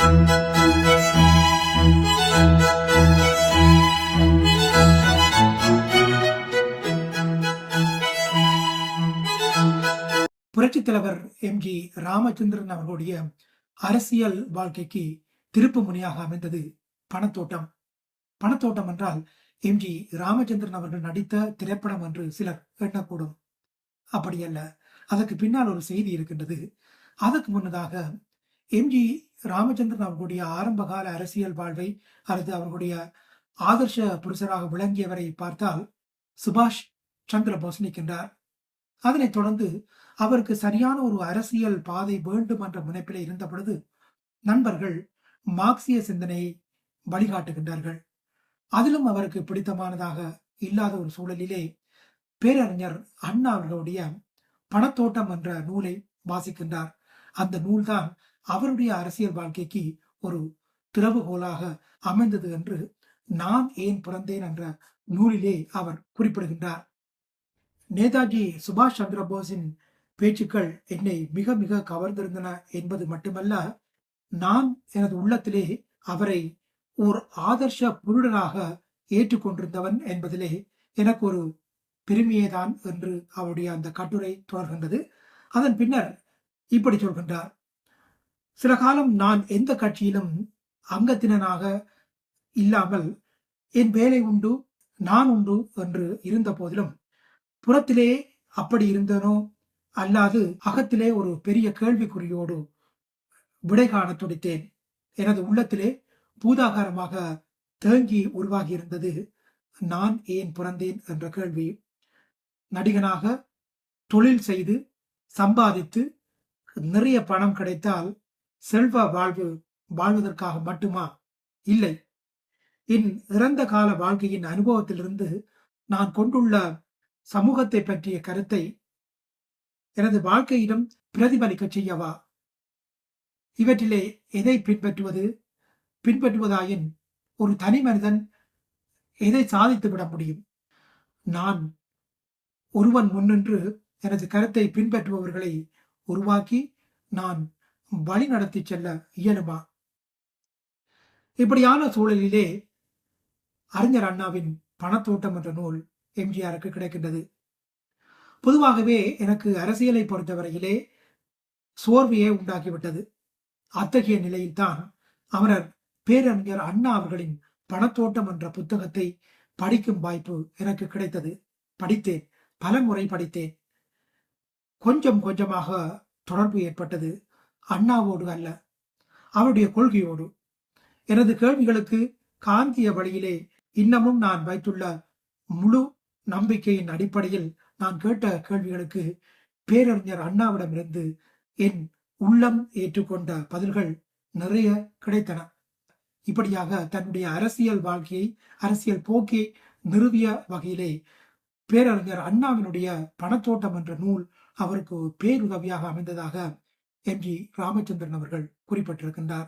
புரட்சித் தலைவர் எம்.ஜி. ராமச்சந்திரன் அவர்களுடைய அரசியல் வாழ்க்கைக்கு திருப்பு முனையாக அமைந்தது பணத்தோட்டம். பணத்தோட்டம் என்றால் எம்.ஜி. ராமச்சந்திரன் அவர்கள் நடித்த திரைப்படம் என்று சிலர் எண்ணக்கூடும். அப்படியல்ல, அதற்கு பின்னால் ஒரு செய்தி இருக்கின்றது. அதற்கு முன்னதாக எம்.ஜி. ராமச்சந்திரன் அவர்களுடைய ஆரம்பகால அரசியல் வாழ்வை அல்லது அவர்களுடைய ஆதர்ஷ புருஷராக விளங்கியவரை பார்த்தால் சுபாஷ் சந்திர போஸ் நிற்கின்றார். அதனைத் தொடர்ந்து அவருக்கு சரியான ஒரு அரசியல் பாதை வேண்டும் என்ற முனைப்பிலே இருந்த பொழுது நண்பர்கள் மார்க்சிய சிந்தனையை வழிகாட்டுகின்றார்கள். அதிலும் அவருக்கு பிடித்தமானதாக இல்லாத ஒரு சூழலிலே பேரறிஞர் அண்ணா அவர்களுடைய பணத்தோட்டம் என்ற நூலை வாசிக்கின்றார். அந்த நூல்தான் அவருடைய அரசியல் வாழ்க்கைக்கு ஒரு திறவுகோலாக அமைந்தது என்று நான் ஏன் பிறந்தேன் என்ற நூலிலே அவர் குறிப்பிடுகின்றார். நேதாஜி சுபாஷ் சந்திர போஸின் பேச்சுக்கள் என்னை மிக மிக கவர்ந்திருந்தன என்பது மட்டுமல்ல, நான் எனது உள்ளத்திலே அவரை ஒரு ஆதர்ஷ புருடராக ஏற்றுக்கொண்டிருந்தவன் என்பதிலே எனக்கு ஒரு பெருமையேதான் என்று அவருடைய அந்த கட்டுரை தொடர்கின்றது. அதன் பின்னர் இப்படி சொல்கின்றார்: சில காலம் நான் எந்த கட்சியிலும் அங்கத்தினனாக இல்லாமல் என் வேலை உண்டு, நான் உண்டு என்று இருந்த போதிலும் புறத்திலே அப்படி இருந்தனோ அல்லாது அகத்திலே ஒரு பெரிய கேள்விக்குறியோடு விடை காண துடித்தேன். எனது உள்ளத்திலே பூதாகாரமாக தேங்கி உருவாகி இருந்தது நான் ஏன் பிறந்தேன் என்ற கேள்வி. நடிகனாக தொழில் செய்து சம்பாதித்து நிறைய பணம் கிடைத்தால் செல்வ வாழ்வதற்காக மட்டுமா? இல்லை. என் இறந்த கால வாழ்க்கையின் அனுபவத்திலிருந்து நான் கொண்டுள்ள சமூகத்தை பற்றிய கருத்தை எனது வாழ்க்கையிடம் பிரதிபலிக்க செய்யவா? இவற்றிலே எதை பின்பற்றுவதாயின் ஒரு தனி மனிதன் எதை சாதித்து விட முடியும்? நான் ஒருவன் முன்னின்று எனது கருத்தை பின்பற்றுபவர்களை உருவாக்கி நான் வழி நடத்தி செல்ல இயலுமா? இப்படியான சூழலிலே அறிஞர் அண்ணாவின் பணத்தோட்டம் என்ற நூல் எம்ஜிஆருக்கு கிடைக்கின்றது. பொதுவாகவே எனக்கு அரசியலை பொறுத்தவரையிலே சோர்வையே உண்டாக்கிவிட்டது. அத்தகைய நிலையில்தான் அமரர் பேரறிஞர் அண்ணா அவர்களின் பணத்தோட்டம் என்ற புத்தகத்தை படிக்கும் வாய்ப்பு எனக்கு கிடைத்தது. படித்தேன், பல முறை படித்தேன். கொஞ்சம் கொஞ்சமாக தொடர்பு ஏற்பட்டது. அண்ணாவோடு அல்ல, அவருடைய கொள்கையோடு. எனது கேள்விகளுக்கு காந்திய வழியிலே இன்னமும் நான் வைத்துள்ள முழு நம்பிக்கையின் அடிப்படையில் நான் கேட்ட கேள்விகளுக்கு பேரறிஞர் அண்ணாவிடமிருந்து என் உள்ளம் ஏற்றுக்கொண்ட பதில்கள் நிறைய கிடைத்தன. இப்படியாக தன்னுடைய அரசியல் வாழ்க்கையை, அரசியல் போக்கை நிறுவிய வகையிலே பேரறிஞர் அண்ணாவினுடைய பணத்தோட்டம் என்ற நூல் அவருக்கு பேருதவியாக அமைந்ததாக எம்.ஜி. ராமச்சந்திரன் அவர்கள் குறிப்பிட்டிருக்கின்றார்.